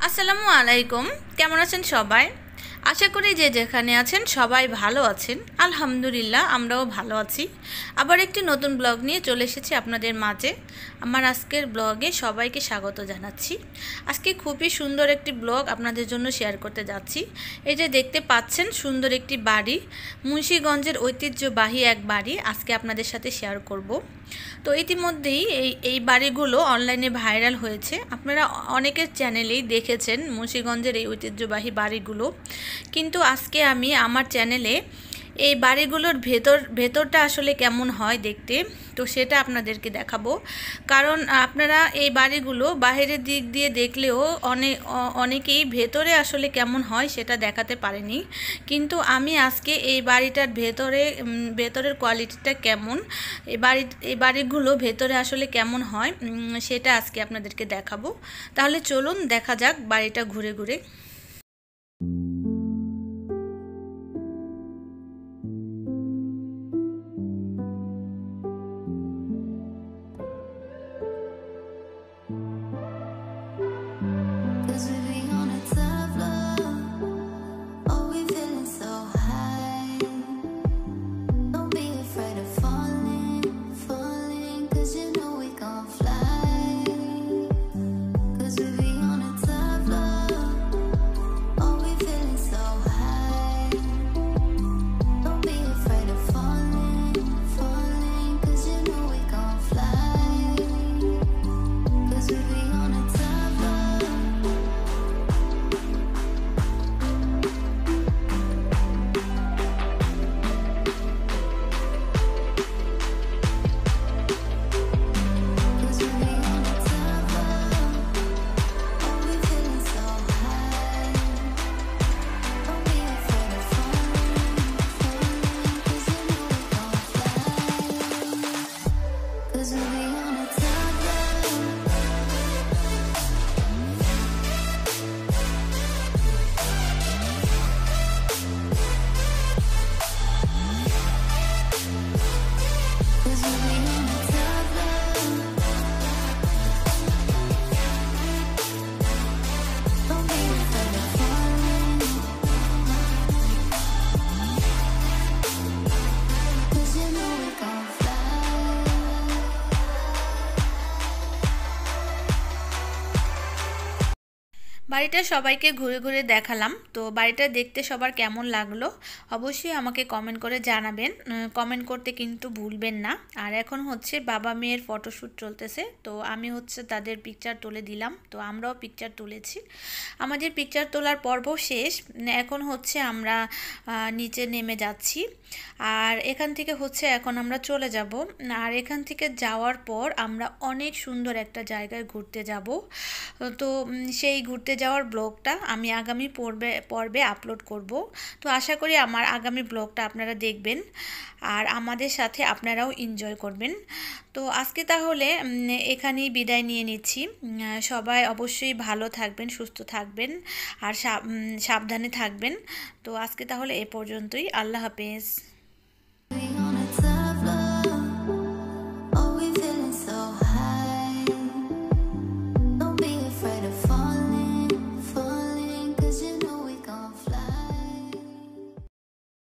আসসালামু আলাইকুম। কেমন আছেন সবাই? আশা করি যে যেখানে আছেন সবাই ভালো আছেন। আলহামদুলিল্লাহ আমরাও ভালো আছি। আবার একটি নতুন ব্লগ নিয়ে চলে এসেছি আপনাদের মাঝে। আমার আজকের ব্লগে সবাইকে স্বাগত জানাচ্ছি। আজকে খুবই সুন্দর একটি ব্লগ আপনাদের জন্য শেয়ার করতে যাচ্ছি। এই যে দেখতে পাচ্ছেন সুন্দর একটি বাড়ি, মুন্সিগঞ্জের ঐতিহ্যবাহী এক বাড়ি আজকে আপনাদের সাথে শেয়ার করব। তো ইতিমধ্যেই এই বাড়িগুলো অনলাইনে ভাইরাল হয়েছে। আপনারা অনেকের চ্যানেলেই দেখেছেন মুন্সিগঞ্জের এই ঐতিহ্যবাহী বাড়িগুলো, কিন্তু আজকে আমি আমার চ্যানেলে এই বাড়িগুলোর ভেতরটা আসলে কেমন হয় দেখতে, তো সেটা আপনাদেরকে দেখাবো। কারণ আপনারা এই বাড়িগুলো বাইরের দিক দিয়ে দেখলেও অনেকেই ভেতরে আসলে কেমন হয় সেটা দেখাতে পারেনি, কিন্তু আমি আজকে এই বাড়িটার ভেতরের কোয়ালিটিটা কেমন, এই বাড়িগুলো ভেতরে আসলে কেমন হয় সেটা আজকে আপনাদেরকে দেখাবো। তাহলে চলুন দেখা যাক বাড়িটা ঘুরে ঘুরে। বাড়িটা সবাইকে ঘুরে ঘুরে দেখালাম। তো বাড়িটা দেখতে সবার কেমন লাগলো অবশ্যই আমাকে কমেন্ট করে জানাবেন। কমেন্ট করতে কিন্তু ভুলবেন না। আর এখন হচ্ছে বাবা মেয়ের ফটোশ্যুট চলতেছে, তো আমি হচ্ছে তাদের পিকচার তুলে দিলাম। তো আমরাও পিকচার তুলেছি। আমাদের পিকচার তোলার পর্ব শেষ। এখন হচ্ছে আমরা নিচে নেমে যাচ্ছি। আর এখান থেকে হচ্ছে এখন আমরা চলে যাব। আর এখান থেকে যাওয়ার পর আমরা অনেক সুন্দর একটা জায়গায় ঘুরতে যাব। তো সেই ঘুরতে যাওয়ার ব্লগটা আমি আগামী পর্বে আপলোড করব। তো আশা করি আমার আগামী ব্লগটা আপনারা দেখবেন আর আমাদের সাথে আপনারাও এনজয় করবেন। তো আজকে তাহলে এখানেই বিদায় নিয়ে নিচ্ছি। সবাই অবশ্যই ভালো থাকবেন, সুস্থ থাকবেন আর সাবধানে থাকবেন। তো আজকে তাহলে এ পর্যন্তই। আল্লাহ হাফেজ।